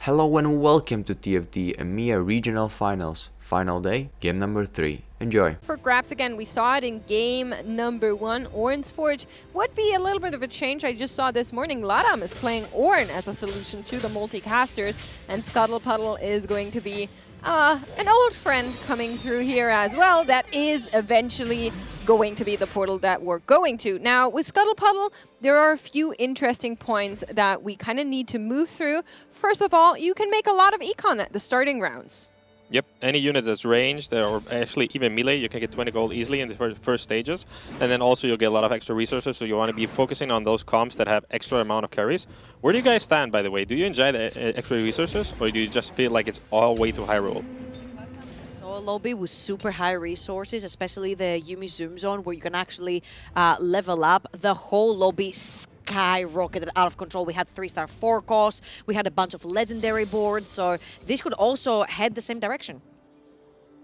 Hello and welcome to TFT EMEA Regional Finals. Final day, game number 3. Enjoy. For grabs again, we saw it in game number 1. Ornn's Forge would be a little bit of a change. I just saw this morning Ladam is playing Ornn as a solution to the multicasters, and Scuttle Puddle is going to be an old friend coming through here as well. That is eventually going to be the portal that we're going to. Now, with Scuttle Puddle, there are a few interesting points that we kind of need to move through. First of all, you can make a lot of econ at the starting rounds. Yep, any unit that's ranged, or actually even melee, you can get 20 gold easily in the first stages. And then also you'll get a lot of extra resources, so you want to be focusing on those comps that have extra amount of carries. Where do you guys stand, by the way? Do you enjoy the extra resources, or do you just feel like it's all way too high roll? So a lobby with super high resources, especially the Yuumi Zoom Zone, where you can actually level up. The whole lobby skyrocketed out of control. We had 3-star 4 costs, we had a bunch of legendary boards, so this could also head the same direction.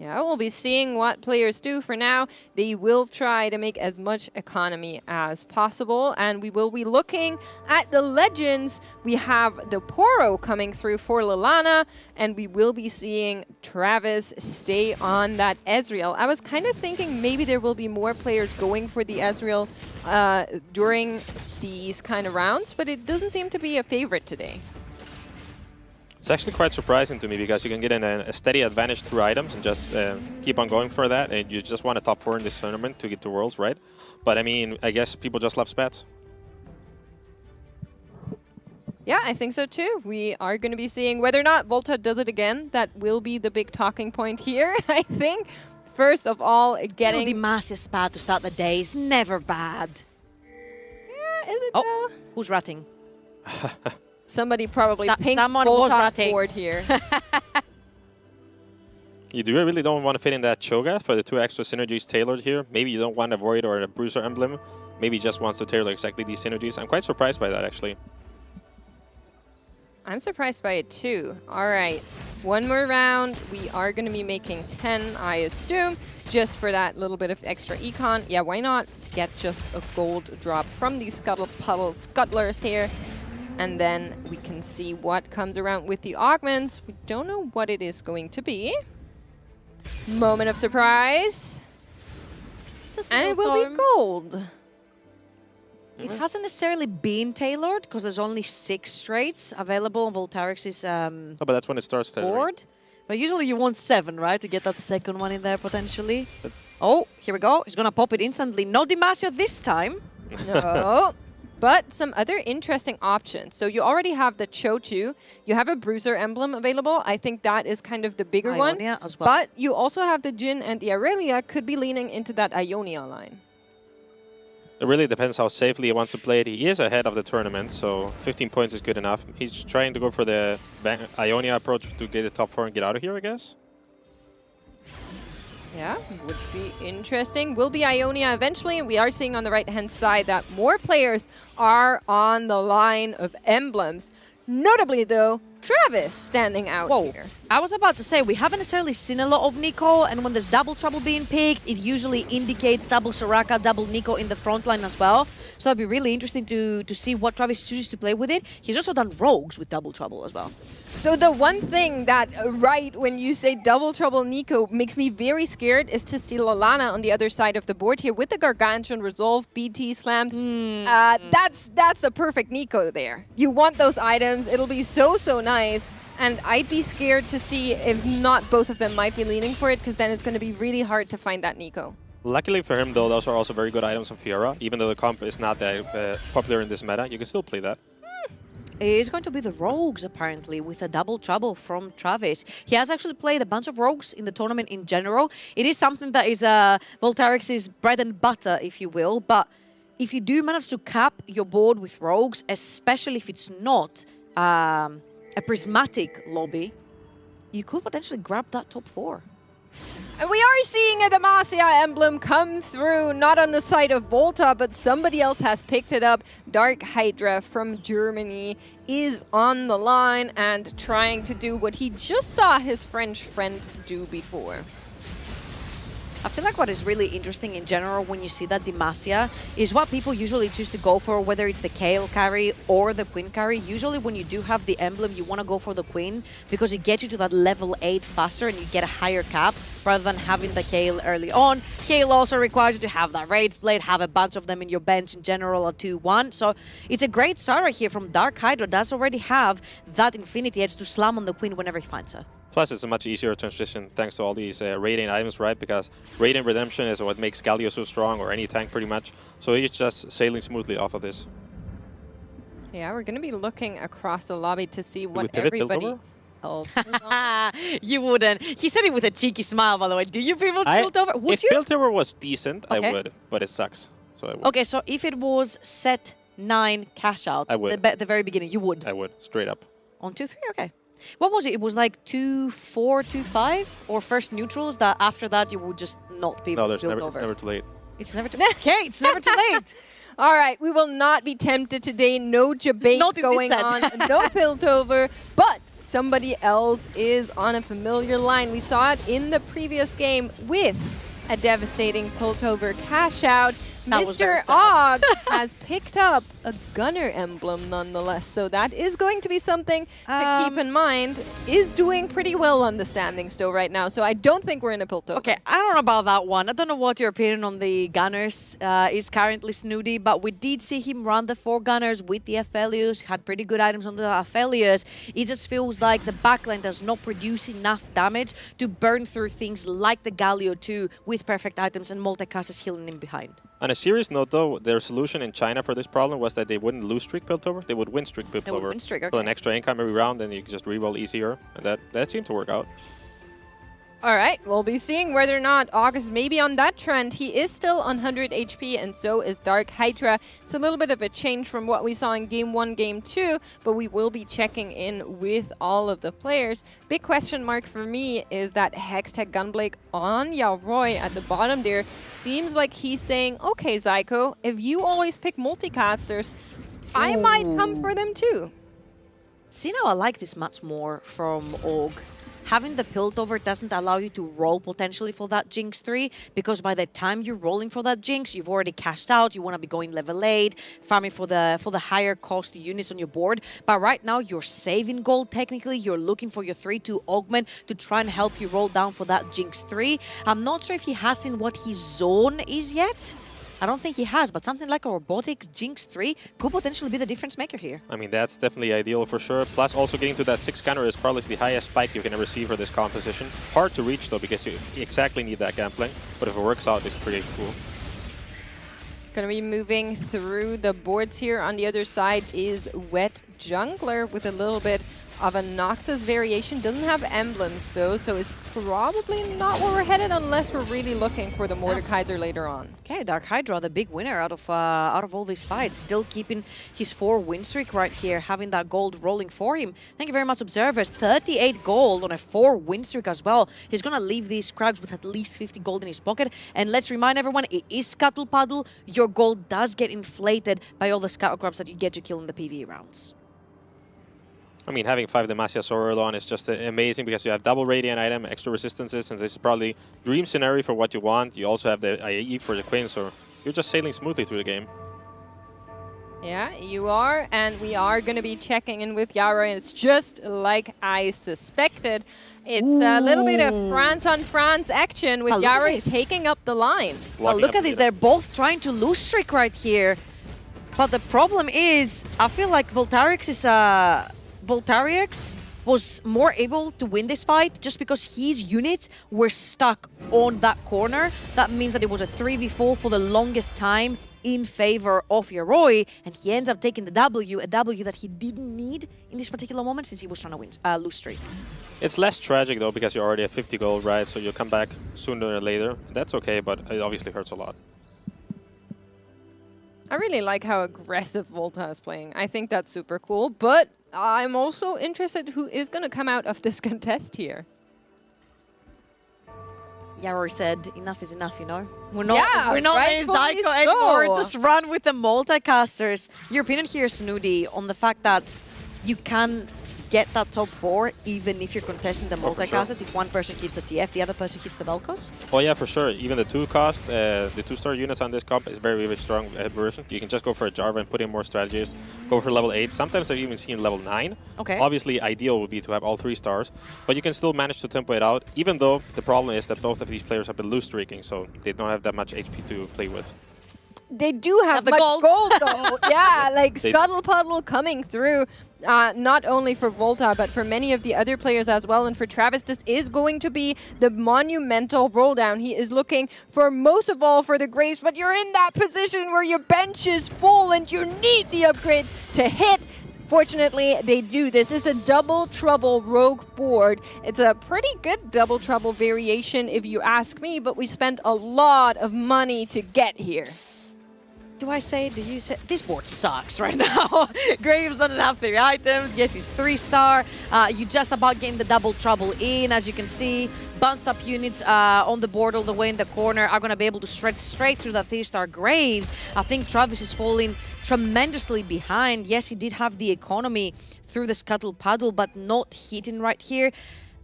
Yeah, we'll be seeing what players do. For now, they will try to make as much economy as possible, and we will be looking at the legends. We have the Poro coming through for Lilana, and we will be seeing Travis stay on that Ezreal. I was kind of thinking maybe there will be more players going for the Ezreal during these kind of rounds, but it doesn't seem to be a favorite today. It's actually quite surprising to me because you can get in a steady advantage through items and just keep on going for that, and you just want a top 4 in this tournament to get to Worlds, right? But I mean, I guess people just love spats. Yeah, I think so too. We are going to be seeing whether or not Volta does it again. That will be the big talking point here, I think. First of all, getting the massive spat to start the day is never bad. Yeah, is it Oh, though? who's ratting? Somebody probably pinked someone was Volta's ratting. board here. You really don't want to fit in that Cho'Gath for the 2 extra synergies tailored here. Maybe you don't want a Void or a Bruiser emblem. Maybe just wants to tailor exactly these synergies. I'm quite surprised by that, actually. I'm surprised by it too. All right, one more round. We are going to be making 10, I assume, just for that little bit of extra econ. Yeah, why not get just a gold drop from these Scuttle Puddle Scuttlers here? And then we can see what comes around with the augments. We don't know what it is going to be. Moment of surprise. And it will be gold. It hasn't necessarily been tailored because there's only 6 traits available on Voltarix's Oh, but that's when it starts tailoring. board. But usually you want 7, right, to get that second one in there potentially. Oh, here we go. He's going to pop it instantly. No Demacia this time. No. But some other interesting options. So you already have the Cho2. You have a Bruiser emblem available. I think that is kind of the bigger Ionia one. as well. But you also have the Jhin and the Aurelia could be leaning into that Ionia line. It really depends how safely he wants to play it. He is ahead of the tournament, so 15 points is good enough. He's trying to go for the Ionia approach to get the top 4 and get out of here, I guess. Yeah, would be interesting. Will be Ionia eventually, and we are seeing on the right-hand side that more players are on the line of emblems. Notably, though, Travis standing out here. I was about to say, we haven't necessarily seen a lot of Nico, and when there's double trouble being picked, it usually indicates double Soraka, double Nico in the front line as well. So it'd be really interesting to see what Travis chooses to play with it. He's also done rogues with double trouble as well. So the one thing that, right when you say double trouble Nico, makes me very scared is to see Lilana on the other side of the board here with the Gargantuan Resolve, BT slammed. That's the perfect Nico there. You want those items. It'll be so nice. And I'd be scared to see if not both of them might be leaning for it, because then it's going to be really hard to find that Nico. Luckily for him, though, those are also very good items on Fiora. Even though the comp is not that popular in this meta, you can still play that. It is going to be the rogues, apparently, with a double trouble from Travis. He has actually played a bunch of rogues in the tournament in general. It is something that is Voltarix's bread and butter, if you will. But if you do manage to cap your board with rogues, especially if it's not a prismatic lobby, you could potentially grab that top 4. And we are seeing a Demacia emblem come through, not on the side of Volta, but somebody else has picked it up. Dark Hydra from Germany is on the line and trying to do what he just saw his French friend do before. I feel like what is really interesting in general when you see that Demacia is what people usually choose to go for, whether it's the Kayle carry or the Queen carry. Usually when you do have the emblem, you want to go for the Queen because it gets you to that level 8 faster and you get a higher cap rather than having the Kayle early on. Kayle also requires you to have that Raids Blade, have a bunch of them in your bench in general, a 2-1. So it's a great start right here from Dark Hydra. Does already have that Infinity Edge to slam on the Queen whenever he finds her. Plus, it's a much easier transition thanks to all these Radiant items, right? Because Radiant Redemption is what makes Galio so strong, or any tank pretty much. So he's just sailing smoothly off of this. Yeah, we're going to be looking across the lobby to see what pivot everybody else is on. You wouldn't. He said it with a cheeky smile, by the way. Do you pivot Piltover? Would if you? Piltover was decent, Okay. I would, but it sucks. So I would. Okay, so if it was set 9 cash out, I would. the very beginning, you would? I would, straight up. On 2-3, okay. What was it? It was like 2-4, 2-5? Or first neutrals that after that you would just not be able No, to build it's never too late. It's never too Okay, it's never too late. All right, we will not be tempted today. No debate Not in this going set. on. No Piltover, but somebody else is on a familiar line. We saw it in the previous game with a devastating Piltover cash out. That was very Mr. sad. Og has picked up a Gunner emblem nonetheless, so that is going to be something to keep in mind. Is doing pretty well on the standings still right now, so I don't think we're in a Piltover. Okay, I don't know about that one. I don't know what your opinion on the Gunners is currently, Snooty, but we did see him run the 4 Gunners with the Aphelios, had pretty good items on the Aphelios. It just feels like the backline does not produce enough damage to burn through things like the Galio 2 with perfect items and multicasters healing him behind. On a serious note, though, their solution in China for this problem was that they wouldn't lose streak Piltover, they would win streak Piltover. They would win streak, So okay. an extra income every round, and you can just reroll easier. And that seemed to work out. All right, we'll be seeing whether or not August may be on that trend. He is still on 100 HP, and so is Dark Hydra. It's a little bit of a change from what we saw in Game 1, Game 2, but we will be checking in with all of the players. Big question mark for me is that Hextech Gunblade on Yaoy at the bottom there. Seems like he's saying, okay, Zyko, if you always pick multicasters, I might come for them too. See, now I like this much more from Og. Having the Piltover doesn't allow you to roll potentially for that Jinx 3, because by the time you're rolling for that Jinx, you've already cashed out, you want to be going level 8, farming for the higher cost units on your board. But right now, you're saving gold technically, you're looking for your 3-2 augment to try and help you roll down for that Jinx 3. I'm not sure if he has seen what his zone is yet. I don't think he has, but something like a robotics Jinx 3 could potentially be the difference maker here. I mean, that's definitely ideal for sure. Plus, also getting to that 6 gunner is probably the highest spike you can ever see for this composition. Hard to reach, though, because you exactly need that gambling. But if it works out, it's pretty cool. Going to be moving through the boards here. On the other side is Wet Jungler with a little bit of a Noxus variation. Doesn't have emblems, though, so it's probably not where we're headed unless we're really looking for the Mordekaiser later on. Okay, Dark Hydra, the big winner out of all these fights, still keeping his 4 win streak right here, having that gold rolling for him. Thank you very much, observers. 38 gold on a 4 win streak as well. He's gonna leave these crowds with at least 50 gold in his pocket. And let's remind everyone, it is Scuttle Puddle. Your gold does get inflated by all the Scuttle Crabs that you get to kill in the PvE rounds. I mean, having 5 Demacia so early on is just amazing because you have double Radiant item, extra resistances, and this is probably dream scenario for what you want. You also have the IAE for the Queen, so you're just sailing smoothly through the game. Yeah, you are, and we are going to be checking in with Yaoy, and it's just like I suspected. It's a little bit of France on France action with Yaoy taking up the line. Well, look at this. They're both trying to lose streak right here. But the problem is, I feel like Voltarix was more able to win this fight just because his units were stuck on that corner. That means that it was a 3v4 for the longest time in favor of Yaoy, and he ends up taking the W, a W that he didn't need in this particular moment since he was trying to win lose streak. It's less tragic, though, because you're already at 50 gold, right? So you'll come back sooner or later. That's okay, but it obviously hurts a lot. I really like how aggressive Volta is playing. I think that's super cool, but I'm also interested who is going to come out of this contest here. Yaoy said, enough is enough, you know? We're not rightfully Zyko anymore. so. Just run with the multicasters. Your opinion here, Snooty, on the fact that you can get that top 4 even if you're contesting the multicasters. If one person hits the TF, the other person hits the Vel'Koz? Oh yeah, for sure. Even the 2-cost, the 2-star units on this comp is very, very strong version. You can just go for a Jarvan and put in more strategies. Go for level 8. Sometimes they're even seen level 9. Okay. Obviously, ideal would be to have all 3 stars, but you can still manage to tempo it out, even though the problem is that both of these players have been loose streaking, so they don't have that much HP to play with. They do have the much gold. gold, though. Yeah, like They- Scuttle Puddle coming through, not only for Volta, but for many of the other players as well. And for Travis, this is going to be the monumental roll down. He is looking for, most of all, for the Graves, but you're in that position where your bench is full and you need the upgrades to hit. Fortunately, they do. This is a double trouble rogue board. It's a pretty good double trouble variation if you ask me, but we spent a lot of money to get here. Do I say, do you say, this board sucks right now. Graves doesn't have 3 items. Yes, he's 3-star. You just about getting the double trouble in. As you can see, bounced up units on the board all the way in the corner are going to be able to stretch straight through that 3-star Graves. I think Travis is falling tremendously behind. Yes, he did have the economy through the Scuttle Puddle, but not hitting right here.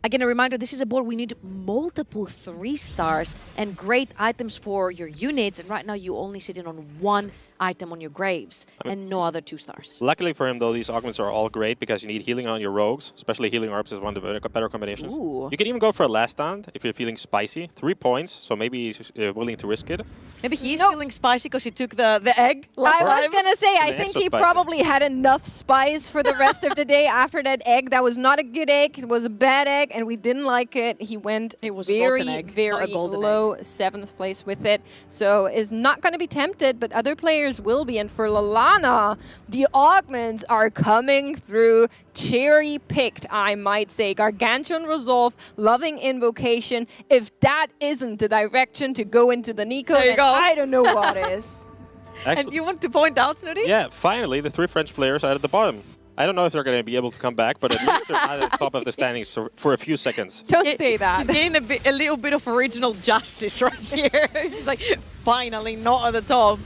Again, a reminder, this is a board we need multiple 3-stars and great items for your units. And right now, you're only sitting on 1 item on your Graves and no other 2-stars. Luckily for him, though, these augments are all great because you need healing on your rogues, especially healing orbs is one of the better combinations. Ooh. You can even go for a last stand if you're feeling spicy. 3 points, so maybe he's willing to risk it. Maybe he's feeling spicy because he took the egg last I was time. going to say, I An think extra he spicy. probably had enough spice for the rest of the day after that egg. That was not a good egg. It was a bad egg, and we didn't like it. He went It was a rotten very, egg, not a very golden low 7th place with it. So is not going to be tempted, but other players will be. And for Lalana, the augments are coming through cherry-picked, I might say. Gargantuan Resolve, Loving Invocation. If that isn't the direction to go into the Nico, There you then go. I don't know what is. And you want to point out, Snooty? Yeah, finally, the 3 French players are at the bottom. I don't know if they're going to be able to come back, but at least they're not at the top of the standings for a few seconds. Don't He- say that. He's getting a little bit of original justice right here. He's like, finally, not at the top.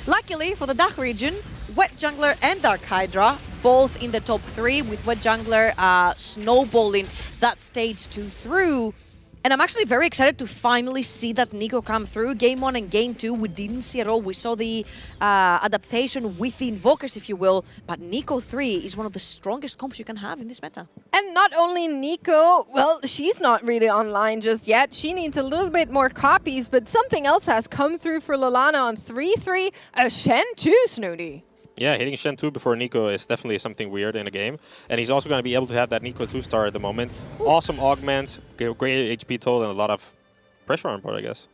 Luckily for the DACH region, Wet Jungler and Dark Hydra both in the top 3, with Wet Jungler snowballing that stage 2 through. And I'm actually very excited to finally see that Nico come through. Game 1 and Game 2, we didn't see at all. We saw the adaptation with the Invokers, if you will. But Nico 3 is one of the strongest comps you can have in this meta. And not only Nico, well, she's not really online just yet. She needs a little bit more copies, but something else has come through for Lalana on 3-3, a Shen 2, Snooty. Yeah, hitting Shen 2 before Nico is definitely something weird in a game. And he's also going to be able to have that Nico 2-star at the moment. Awesome augments, great HP total, and a lot of pressure on board, I guess.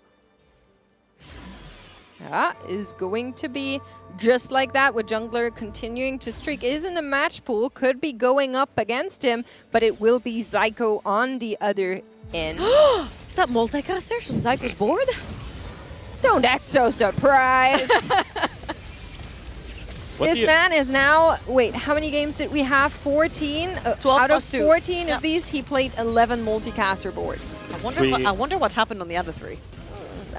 Yeah, is going to be just like that, with Jungler continuing to streak. Is in the match pool, could be going up against him, but it will be Zyko on the other end. Is that multicasters on Zyko's board? Don't act so surprised. What do This you- man is now, wait, how many games did we have? 14? 12 Out of plus 2. 14 Yeah. of these, he played 11 multicaster boards. I wonder what happened on the other 3.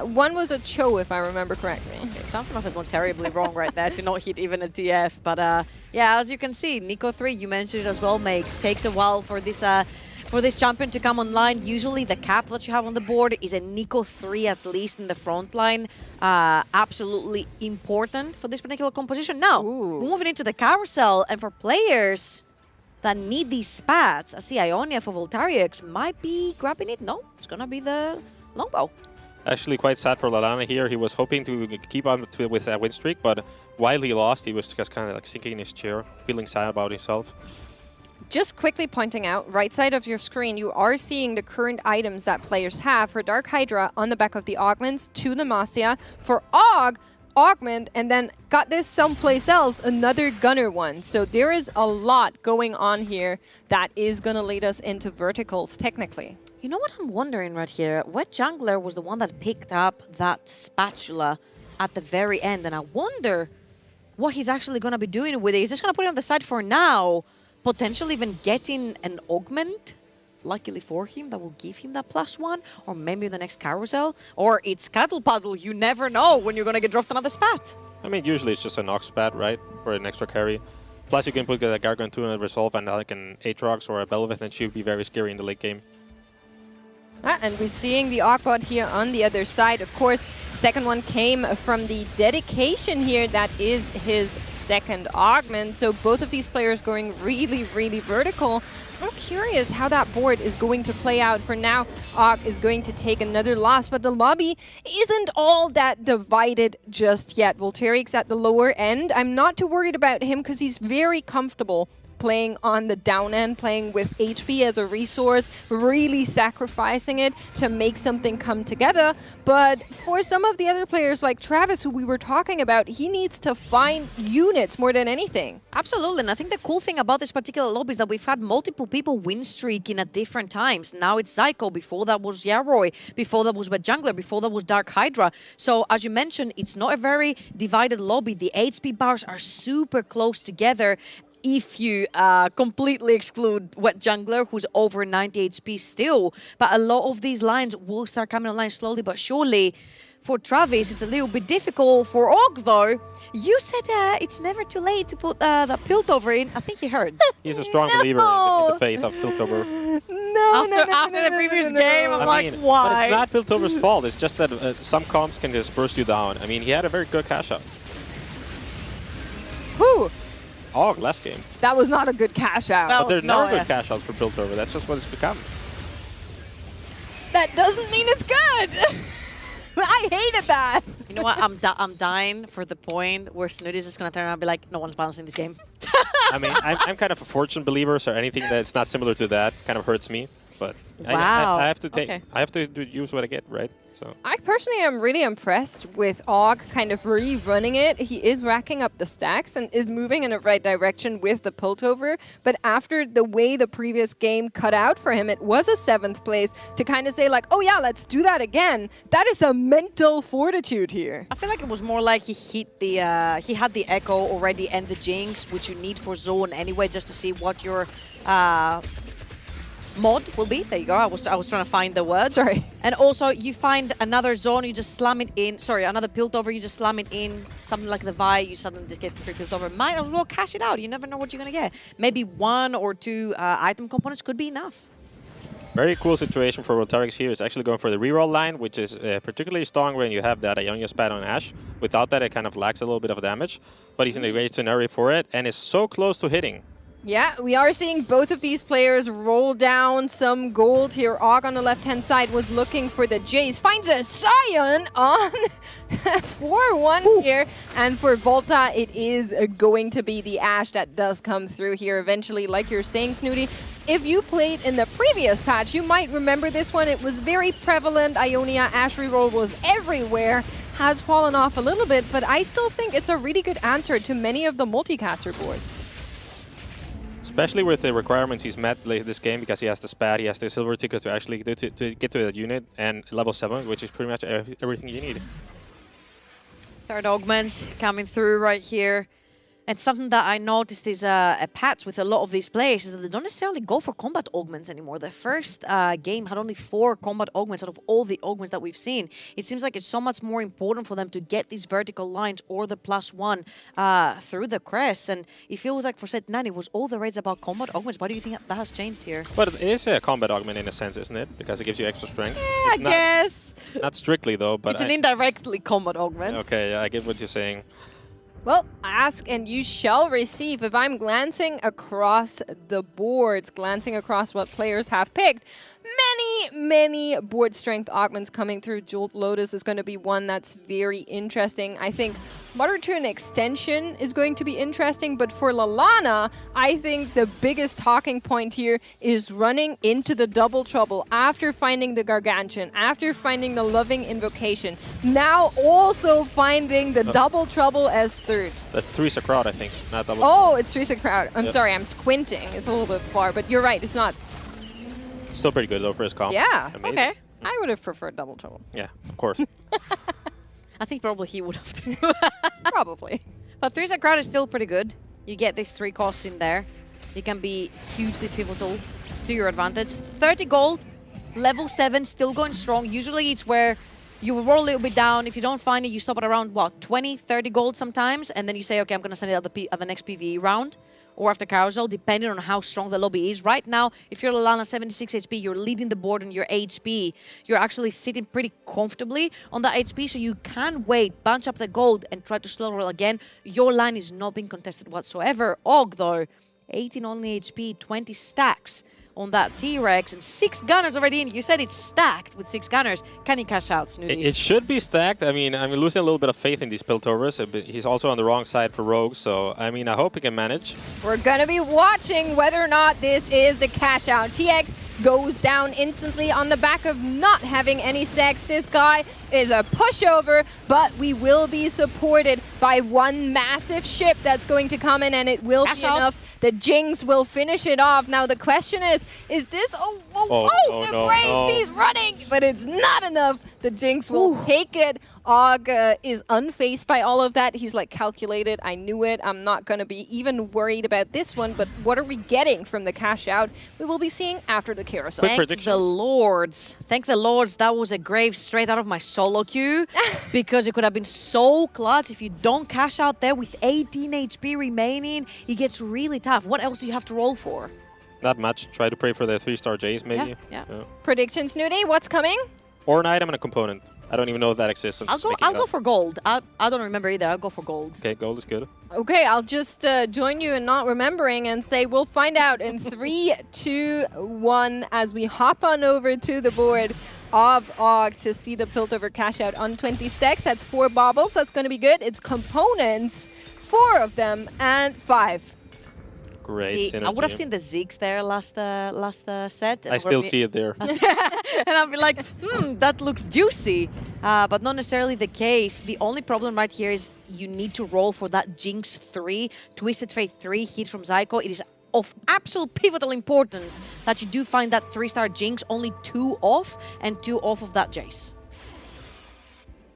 One was a Cho, if I remember correctly. Okay, something must have gone terribly wrong right there to not hit even a TF. But yeah, as you can see, Nico 3, you mentioned it as well, takes a while for this champion to come online. Usually the cap that you have on the board is a Nico 3 at least in the front line. Absolutely important for this particular composition. Now, Ooh. moving into the carousel, and for players that need these spats, I see Ionia for Voltarix might be grabbing it. No, it's going to be the longbow. Actually quite sad for Lalana here. He was hoping to keep on with that win streak, but while he lost, he was just kind of like sinking in his chair, feeling sad about himself. Just quickly pointing out, right side of your screen, you are seeing the current items that players have. For Dark Hydra, on the back of the augments, to Demacia. For augment, and then got this someplace else, another gunner one. So there is a lot going on here that is going to lead us into verticals, technically. You know what I'm wondering right here? Wet Jungler was the one that picked up that spatula at the very end, and I wonder what he's actually going to be doing with it. He's just going to put it on the side for now, potentially even getting an augment, luckily for him, that will give him that +1, or maybe the next carousel, or it's Scuttle Puddle. You never know when you're going to get dropped another spat. I mean, usually it's just an Ox spat, right? For an extra carry. Plus, you can put a Gargantua and a Resolve and like an Aatrox or a Belveth, and she would be very scary in the late game. And we're seeing the Ogbot here on the other side. Of course, second one came from the dedication here. That is his second augment. So both of these players going really, really vertical. I'm curious how that board is going to play out. For now, Og is going to take another loss, but the lobby isn't all that divided just yet. Voltairix at the lower end. I'm not too worried about him because he's very comfortable playing on the down end, playing with HP as a resource, really sacrificing it to make something come together. But for some of the other players like Travis, who we were talking about, he needs to find units more than anything. Absolutely, and I think the cool thing about this particular lobby is that we've had multiple people win streaking at different times. Now it's Zyko, before that was Yarroy, before that was Wet Jungler, before that was Dark Hydra. So as you mentioned, it's not a very divided lobby. The HP bars are super close together. If you completely exclude Wet Jungler, who's over 90 HP still. But a lot of these lines will start coming online slowly but surely. For Travis, it's a little bit difficult. For Og, though, you said it's never too late to put the Piltover in. I think you heard. He's a strong believer in the faith of Piltover. After the previous game, I'm like, why? But it's not Piltover's fault. It's just that some comps can just burst you down. I mean, he had a very good cash out. Whew. Og last game. That was not a good cash out. But there's never good cash outs for Piltover. That's just what it's become. That doesn't mean it's good. I hated that. You know what? I'm dying for the point where Snooty's is going to turn around and be like, no one's balancing this game. I mean, I'm kind of a fortune believer, so anything that's not similar to that kind of hurts me. But wow. I have to take. Okay. I have to use what I get, right? So I personally am really impressed with Og kind of rerunning it. He is racking up the stacks and is moving in the right direction with the Piltover. But after the way the previous game cut out for him, it was a 7th place to kind of say like, oh yeah, let's do that again. That is a mental fortitude here. I feel like it was more like he hit the he had the Echo already and the Jinx, which you need for zone anyway, just to see what your mod will be. There you go. I was trying to find the word. Sorry. And also, you find another zone, you just slam it in. Sorry, another Piltover, you just slam it in. Something like the Vi, you suddenly just get 3 Piltover. Might as well cash it out. You never know what you're going to get. Maybe 1 or 2 item components could be enough. very cool situation for Voltairix here is actually going for the reroll line, which is particularly strong when you have that Ionia spat on Ashe. Without that, it kind of lacks a little bit of damage, but he's in a great scenario for it and is so close to hitting. Yeah, we are seeing both of these players roll down some gold here. Og on the left-hand side was looking for the Jace. Finds a Sion on 4-1 here. And for Volta, it is going to be the Ashe that does come through here eventually. Like you're saying, Snooty, if you played in the previous patch, you might remember this one. It was very prevalent. Ionia Ashe reroll was everywhere. Has fallen off a little bit, but I still think it's a really good answer to many of the multicaster boards. Especially with the requirements he's met this game, because he has the spat, he has the silver ticket to actually get to that unit, and level 7, which is pretty much everything you need. Third augment coming through right here. And something that I noticed is a patch with a lot of these players is that they don't necessarily go for combat augments anymore. The first game had only 4 combat augments out of all the augments that we've seen. It seems like it's so much more important for them to get these vertical lines or the +1 through the crest. And it feels like for Set 9 it was all the raids about combat augments. Why do you think that has changed here? But it is a combat augment in a sense, isn't it? Because it gives you extra strength. Yeah, I guess. Not strictly though, but it's an indirectly combat augment. Okay, yeah, I get what you're saying. Well, ask and you shall receive. If I'm glancing across the boards, glancing across what players have picked, many board strength augments coming through. Jolt Lotus is going to be one that's very interesting. I think Mutter to an extension is going to be interesting, but for Lalana, I think the biggest talking point here is running into the double trouble after finding the Gargantuan, after finding the Loving Invocation, now also finding the double trouble as third. That's 3 Sacrod, I think, not double. Oh, it's 3 Crowd. I'm sorry, I'm squinting. It's a little bit far, but you're right, it's not. Still pretty good though for his comp. Yeah, amazing. Okay. I would have preferred double trouble. Yeah, of course. I think probably he would have too. Probably. But 3 Crowd is still pretty good. You get these 3 costs in there. It can be hugely pivotal to your advantage. 30 gold, level 7, still going strong. Usually it's where you will roll a little bit down. If you don't find it, you stop at around, what, 20, 30 gold sometimes. And then you say, okay, I'm going to send it at the next PvE round. or after carousel, depending on how strong the lobby is. Right now, if you're Lallana 76 HP, you're leading the board on your HP. You're actually sitting pretty comfortably on that HP, so you can wait, bunch up the gold, and try to slow roll again. Your line is not being contested whatsoever. Og, though, 18 only HP, 20 stacks on that T-Rex, and 6 gunners already in. You said it's stacked with 6 gunners. Can he cash out, Snooty? It should be stacked. I mean, I'm losing a little bit of faith in these Piltovers. He's also on the wrong side for Rogues, so I mean, I hope he can manage. We're gonna be watching whether or not this is the cash out. TX goes down instantly on the back of not having any stacks. This guy is a pushover, but we will be supported by one massive ship that's going to come in, and it will be enough. The Jinx will finish it off. Now the question is this... the Graves, he's running! But it's not enough. The Jinx will take it. Og is unfazed by all of that. He's like, calculated, I knew it. I'm not going to be even worried about this one. But what are we getting from the cash out? We will be seeing after the carousel. Thank the Lords. Thank the Lords. That was a Grave straight out of my solo queue. Because it could have been so clutch. If you don't cash out there with 18 HP remaining, it gets really tough. What else do you have to roll for? Not much. Try to pray for the 3-star Jays, maybe. Yeah. Prediction, Snooty, what's coming? Or an item and a component. I don't even know if that exists. I'll go for gold. I don't remember either. I'll go for gold. Okay, gold is good. Okay, I'll just join you in not remembering and say we'll find out in 3, 2, 1 as we hop on over to the board of Og to see the Piltover cash out on 20 stacks. That's 4 baubles. That's going to be good. It's components, 4 of them, and 5. Great. See, I would have seen the Ziggs there last set. I still see it there. And I'll be like, that looks juicy. But not necessarily the case. The only problem right here is you need to roll for that Jinx 3, Twisted Fate 3 hit from Zyko. It is of absolute pivotal importance that you do find that 3-star Jinx, only 2 off, and 2 off of that Jace.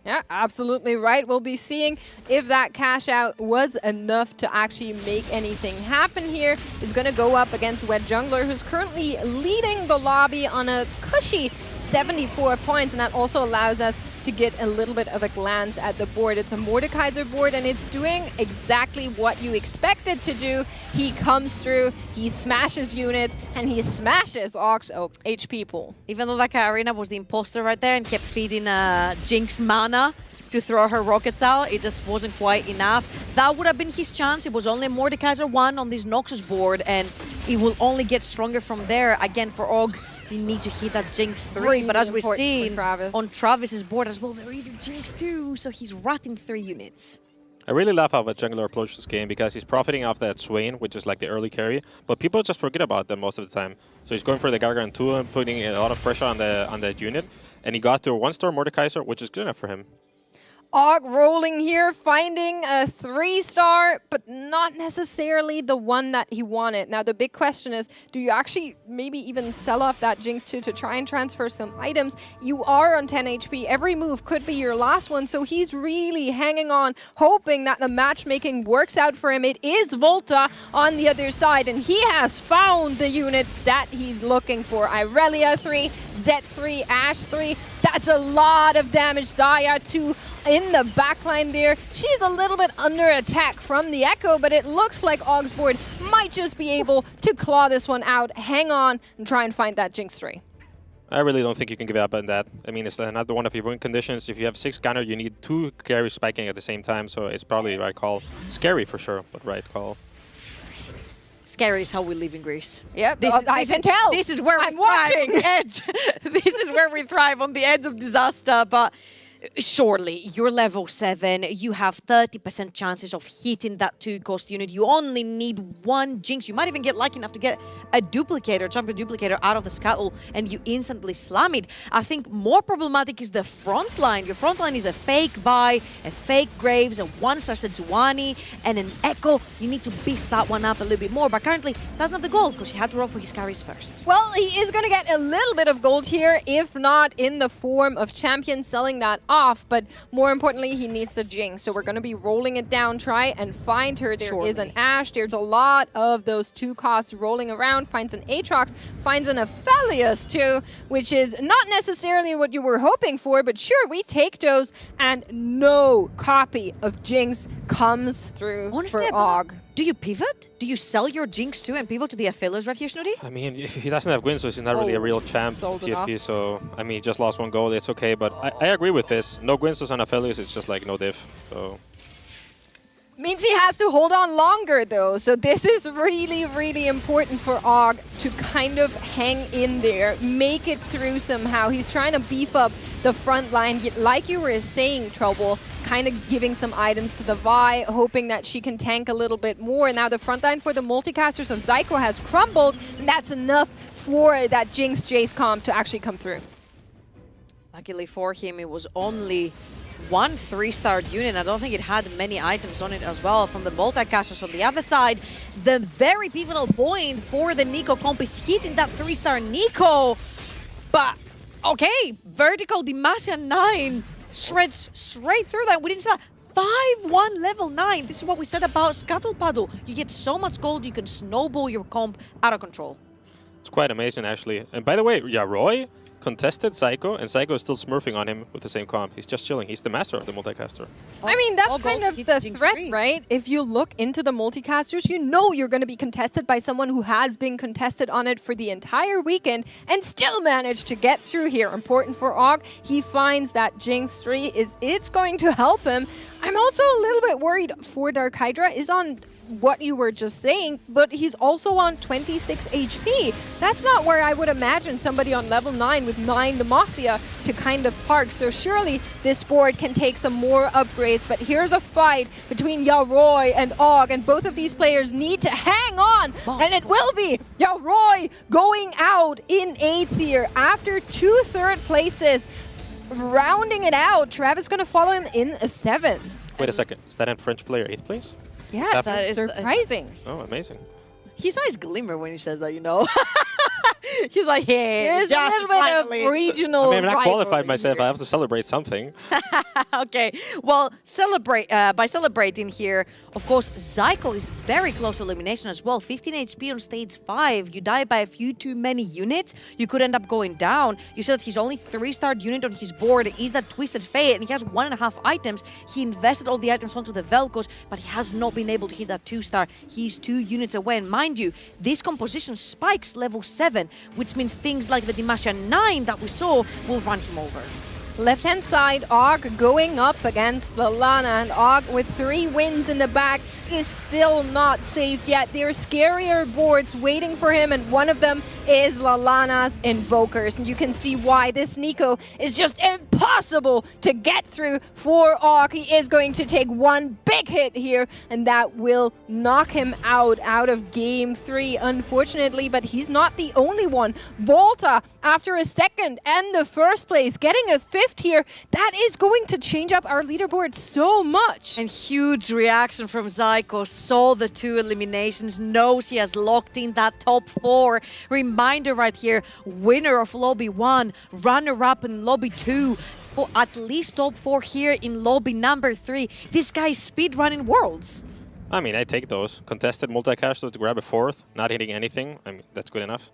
Yeah, absolutely right. We'll be seeing if that cash out was enough to actually make anything happen here. Is going to go up against Wet Jungler, who's currently leading the lobby on a cushy 74 points, and that also allows us to get a little bit of a glance at the board. It's a Mordekaiser board, and it's doing exactly what you expect it to do. He comes through, he smashes units, and he smashes Og's HP pool. Even though that Katarina was the imposter right there and kept feeding Jinx mana to throw her rockets out, it just wasn't quite enough. That would have been his chance. It was only Mordekaiser 1 on this Noxus board, and it will only get stronger from there. Again, for Og, you need to hit that Jinx 3, really but as we're seeing on Travis's board as well, there is a Jinx 2, so he's ratting 3 units. I really love how Wet Jungler approaches this game because he's profiting off that Swain, which is like the early carry, but people just forget about them most of the time. So he's going for the Gargant 2 and putting a lot of pressure on that unit, and he got to a 1-star Mordekaiser, which is good enough for him. Og rolling here, finding a 3-star, but not necessarily the one that he wanted. Now, the big question is, do you actually maybe even sell off that Jinx 2 to try and transfer some items? You are on 10 HP. Every move could be your last one, so he's really hanging on, hoping that the matchmaking works out for him. It is Volta on the other side, and he has found the units that he's looking for. Irelia 3, Zed 3, Ashe 3. That's a lot of damage. Xayah 2 in the backline there. She's a little bit under attack from the Echo, but it looks like Og's board might just be able to claw this one out, hang on, and try and find that Jinx 3. I really don't think you can give up on that. I mean, it's another one of your win conditions. If you have 6 gunner, you need 2 carries spiking at the same time, so it's probably the right call. Scary for sure, but right call. Scary is how we live in Greece. Yep, I can tell. This is where I'm we thrive watching. on the edge. This is where we thrive, on the edge of disaster. But surely, you're level 7. You have 30% chances of hitting that 2-cost unit. You only need 1 Jinx. You might even get lucky enough to get a duplicator, champion duplicator out of the scuttle, and you instantly slam it. I think more problematic is the front line. Your front line is a fake Vi, a fake Graves, a 1-star Sejuani, and an Echo. You need to beef that one up a little bit more. But currently, that's not the goal, because you have to roll for his carries first. Well, he is going to get a little bit of gold here, if not in the form of champion selling that off, but more importantly, he needs the Jinx. So we're going to be rolling it down, try and find her. There is an Ashe. There's a lot of those 2 costs rolling around. Finds an Aatrox, finds an Aphelios too, which is not necessarily what you were hoping for, but sure, we take those, and no copy of Jinx comes through Honestly, for Og. Do you pivot? Do you sell your Jinx too and pivot to the Aphelios right here, Snooty? I mean, if he doesn't have Guinsoo's, he's not really a real champ sold TFT, so I mean, he just lost 1 gold, it's okay, but I agree with this. No Guinsoo's on Aphelios, it's just like no diff, so... Means he has to hold on longer, though. So this is really, really important for Og to kind of hang in there, make it through somehow. He's trying to beef up the front line, like you were saying, Trouble, kind of giving some items to the Vi, hoping that she can tank a little bit more. Now the front line for the multicasters of Zyko has crumbled, and that's enough for that Jinx Jace comp to actually come through. Luckily for him, it was only 1 3-star unit. I don't think it had many items on it as well. From the multicasters on the other side, the very pivotal point for the Nico comp is hitting that 3-star Nico. But, okay, vertical Demacia 9 shreds straight through that. We didn't see that. 5-1 level 9. This is what we said about Scuttle Puddle. You get so much gold, you can snowball your comp out of control. It's quite amazing, actually. And by the way, yeah, Roy contested Zyko, and Zyko is still smurfing on him with the same comp. He's just chilling. He's the master of the multicaster. I mean, that's kind of the threat, right? If you look into the multicasters, you know you're going to be contested by someone who has been contested on it for the entire weekend and still managed to get through here. Important for Og, he finds that Jinx 3 it's going to help him. I'm also a little bit worried for Dark Hydra is on what you were just saying, but he's also on 26 HP. That's not where I would imagine somebody on level 9 with 9 Demacia to kind of park. So surely this board can take some more upgrades, but here's a fight between Yaroy and Og, and both of these players need to hang on, and it will be Yaroy going out in 8th here after 2 third places. Rounding it out, Travis going to follow him in a 7th. Wait a second, is that a French player 8th place? Yeah, that is surprising. Oh, amazing. His eyes glimmer when he says that, you know. He's like, hey, there's a little bit of regional. I mean, I'm not qualified myself. I have to celebrate something. Okay, well, celebrate by celebrating here. Of course, Zyko is very close to elimination as well. 15 HP on stage 5. You die by a few too many units, you could end up going down. You said he's only 3-star unit on his board. Is that Twisted Fate, and he has 1.5 items. He invested all the items onto the Vel'Koz, but he has not been able to hit that 2-star. He's 2 units away, and mind you, this composition spikes level 7, which means things like the Demacia 9 that we saw will run him over. Left-hand side, Og going up against Lalana, and Og with 3 wins in the back is still not safe yet. There are scarier boards waiting for him, and one of them is Lalana's Invokers. And you can see why this Nico is just impossible to get through for Og. He is going to take 1 big hit here, and that will knock him out of game 3, unfortunately, but he's not the only one. Volta, after a 2nd and the 1st place, getting a 5th here, that is going to change up our leaderboard so much. And huge reaction from Zyko, saw the 2 eliminations, knows he has locked in that top 4. Reminder right here, winner of lobby 1, runner-up in lobby 2, for at least top 4 here in lobby number 3. This guy is speedrunning worlds. I mean, I take those. Contested multicaster to grab a 4th, not hitting anything. I mean, that's good enough.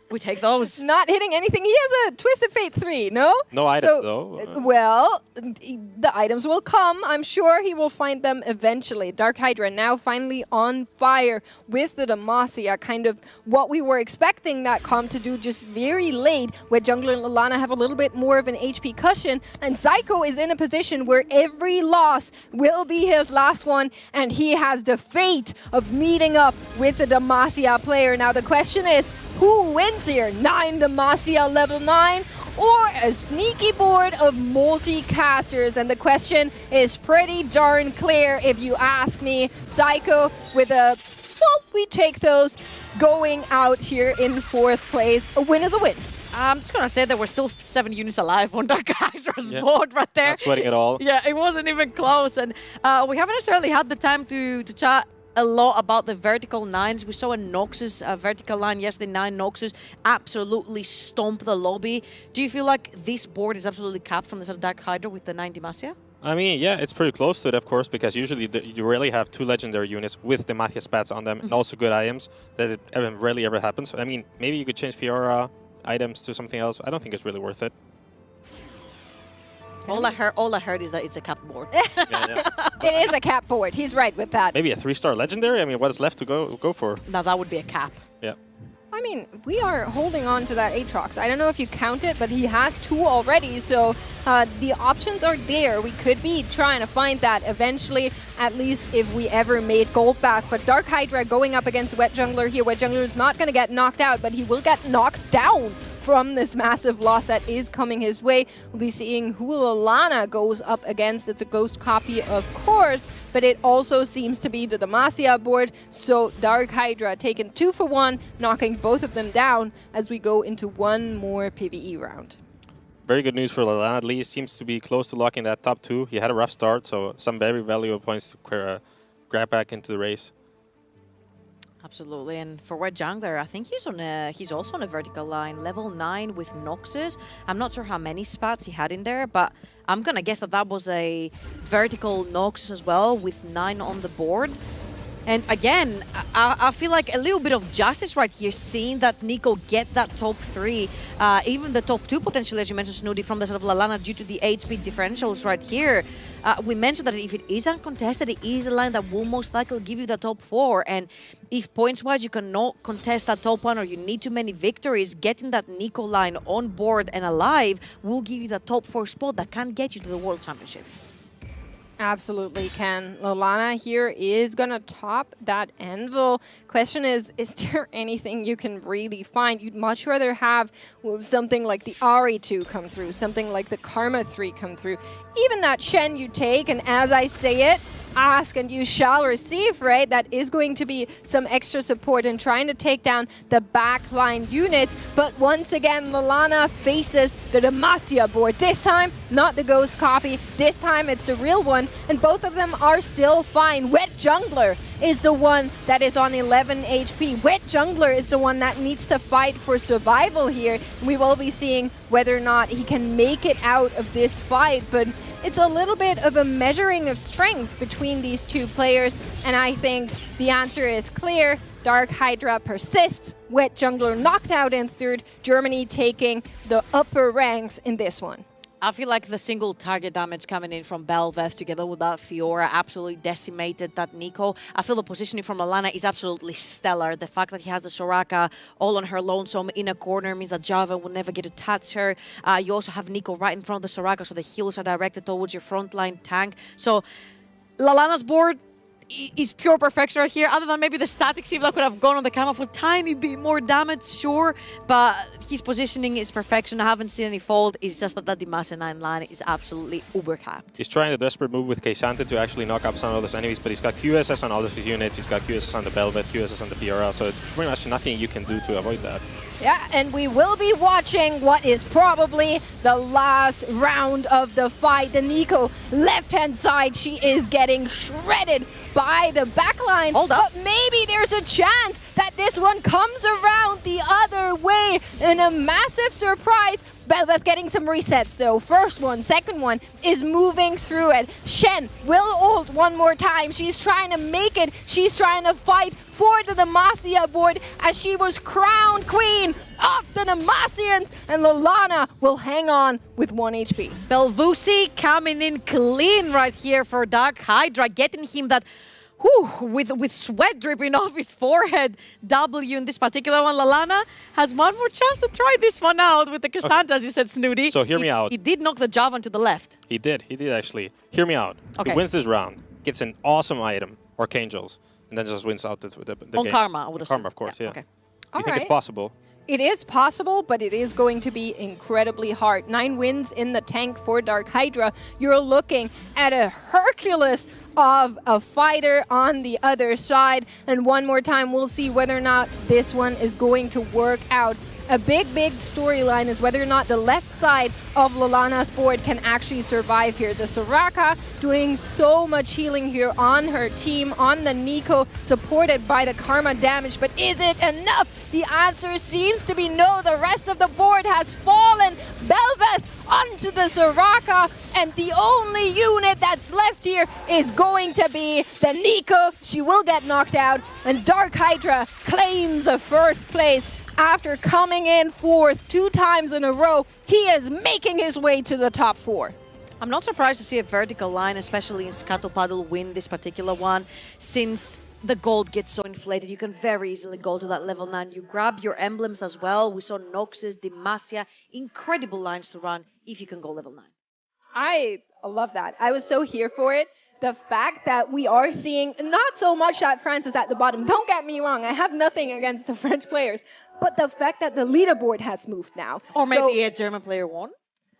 We take those. Not hitting anything. He has a Twisted Fate 3, no? No items, though. Well, the items will come. I'm sure he will find them eventually. Dark Hydra now finally on fire with the Demacia. Kind of what we were expecting that comp to do, just very late, where Jungler and Lalana have a little bit more of an HP cushion. And Zyko is in a position where every loss will be his last one, and he has the fate of meeting up with the Demacia player. Now the question is, who wins here? 9 Demacia level 9 or a sneaky board of multicasters? And the question is pretty darn clear if you ask me. Zyko with a, well, we take those, going out here in 4th place. A win is a win. I'm just going to say there were still 7 units alive on Dark Hydra's board right there. Not sweating at all. Yeah, it wasn't even close. And we haven't necessarily had the time to chat a lot about the vertical 9s. We saw a Noxus vertical line yesterday. 9 Noxus absolutely stomp the lobby. Do you feel like this board is absolutely capped from the side of Dark Hydra with the 9 Demacia? I mean, yeah, it's pretty close to it, of course, because usually you rarely have 2 legendary units with Demacia spats on them, and also good items. That it rarely ever happens. I mean, maybe you could change Fiora items to something else. I don't think it's really worth it. All I heard is that it's a cap board. Yeah. It is a cap board. He's right with that. Maybe a 3-star legendary. I mean, what is left to go for? Now that would be a cap. Yeah. I mean, we are holding on to that Aatrox. I don't know if you count it, but he has 2 already, so the options are there. We could be trying to find that eventually, at least if we ever made gold back. But Dark Hydra going up against Wet Jungler here. Wet Jungler is not going to get knocked out, but he will get knocked down from this massive loss that is coming his way. We'll be seeing who Lalana goes up against. It's a ghost copy, of course, but it also seems to be the Demacia board. So Dark Hydra taking 2 for 1, knocking both of them down as we go into one more PvE round. Very good news for Lalana. At least seems to be close to locking that top 2. He had a rough start, so some very valuable points to grab back into the race. Absolutely, and for Wet Jungler, I think he's also on a vertical line, level 9 with Noxus. I'm not sure how many spots he had in there, but I'm gonna guess that was a vertical Noxus as well with 9 on the board. And again, I feel like a little bit of justice right here, seeing that NiKo get that top 3, even the top 2 potentially, as you mentioned, Snoody, from the side of Lalana due to the HP differentials right here. We mentioned that if it is uncontested, it is a line that will most likely give you the top 4. And if points-wise you cannot contest that top 1 or you need too many victories, getting that NiKo line on board and alive will give you the top 4 spot that can get you to the World Championship. Absolutely can. Lalana here is going to top that anvil. Question is there anything you can really find? You'd much rather have something like the Ahri 2 come through, something like the Karma 3 come through. Even that Shen you take, and as I say it, ask and you shall receive, right? That is going to be some extra support in trying to take down the backline units. But once again, Lalana faces the Demacia board. This time, not the ghost copy. This time, it's the real one. And both of them are still fine. Wet Jungler is the one that is on 11 HP. Wet Jungler is the one that needs to fight for survival here. We will be seeing whether or not he can make it out of this fight. But it's a little bit of a measuring of strength between these two players, and I think the answer is clear. Dark Hydra persists, Wet Jungler knocked out in third, Germany taking the upper ranks in this one. I feel like the single target damage coming in from Bel'Veth together with that Fiora absolutely decimated that NiKo. I feel the positioning from Lalana is absolutely stellar. The fact that he has the Soraka all on her lonesome in a corner means that Java will never get to touch her. You also have NiKo right in front of the Soraka, so the heals are directed towards your frontline tank. So Lalana's board is pure perfection right here, other than maybe the static shield that could have gone on the camera for a tiny bit more damage, sure, but his positioning is perfection. I haven't seen any fault. It's just that Demacia 9 line is absolutely uber capped. He's trying a desperate move with K'Sante to actually knock up some of those enemies, but he's got QSS on all of his units, he's got QSS on the Bel'Veth, QSS on the Fiora, so it's pretty much nothing you can do to avoid that. Yeah, and we will be watching what is probably the last round of the fight. The NiKo left-hand side, she is getting shredded by the backline. Hold up. But maybe there's a chance that this one comes around the other way in a massive surprise. Bel'Veth getting some resets though. First one, second one is moving through it. Shen will ult one more time. She's trying to make it. She's trying to fight for the Demacia board as she was crowned queen of the Demacians, and Lalana will hang on with 1 HP. Belvusi coming in clean right here for Dark Hydra, getting him that with sweat dripping off his forehead. W in this particular one. Lalana has one more chance to try this one out with the K'Sante, as you said, Snooty. So hear me out. He did knock the Javan to the left. He did actually. Hear me out. Okay. He wins this round, gets an awesome item, Archangels, and then just wins out the On game. Karma, I would assume. Karma, of course, yeah. Okay. You think it's possible? It is possible, but it is going to be incredibly hard. 9 wins in the tank for Dark Hydra. You're looking at a Hercules of a fighter on the other side. And one more time, we'll see whether or not this one is going to work out. A big storyline is whether or not the left side of Lalana's board can actually survive here. The Soraka doing so much healing here on her team, on the NiKo, supported by the Karma damage. But is it enough? The answer seems to be no. The rest of the board has fallen. Bel'Veth onto the Soraka, and the only unit that's left here is going to be the NiKo. She will get knocked out, and Dark Hydra claims a first place. After coming in fourth 2 times in a row, he is making his way to the top 4. I'm not surprised to see a vertical line, especially in Scuttle Puddle, win this particular one, since the gold gets so inflated. You can very easily go to that level 9. You grab your emblems as well. We saw Noxus, Demacia, incredible lines to run if you can go level 9. I love that. I was so here for it. The fact that we are seeing not so much that France is at the bottom. Don't get me wrong. I have nothing against the French players. But the fact that the leaderboard has moved now. Or maybe a German player won.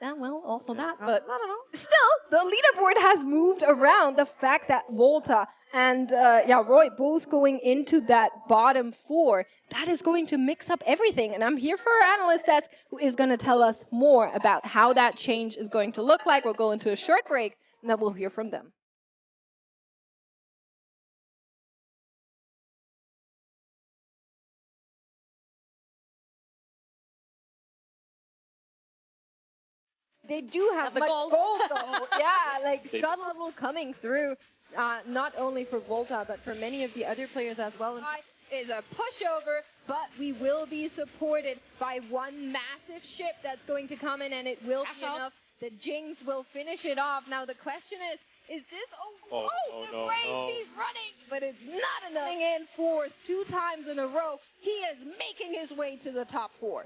Well, also that, but I don't know. still, the leaderboard has moved around. The fact that Volta and Roy both going into that bottom 4, that is going to mix up everything. And I'm here for our analyst desk, who is going to tell us more about how that change is going to look like. We'll go into a short break, and then we'll hear from them. They do have much gold though. Yeah, like Scuttle coming through, not only for Volta, but for many of the other players as well. And is a pushover, but we will be supported by one massive ship that's going to come in, and it will be enough. The Jinx will finish it off. Now the question is this? Oh, the race, he's running, but it's not enough. In fourth 2 times in a row, he is making his way to the top 4.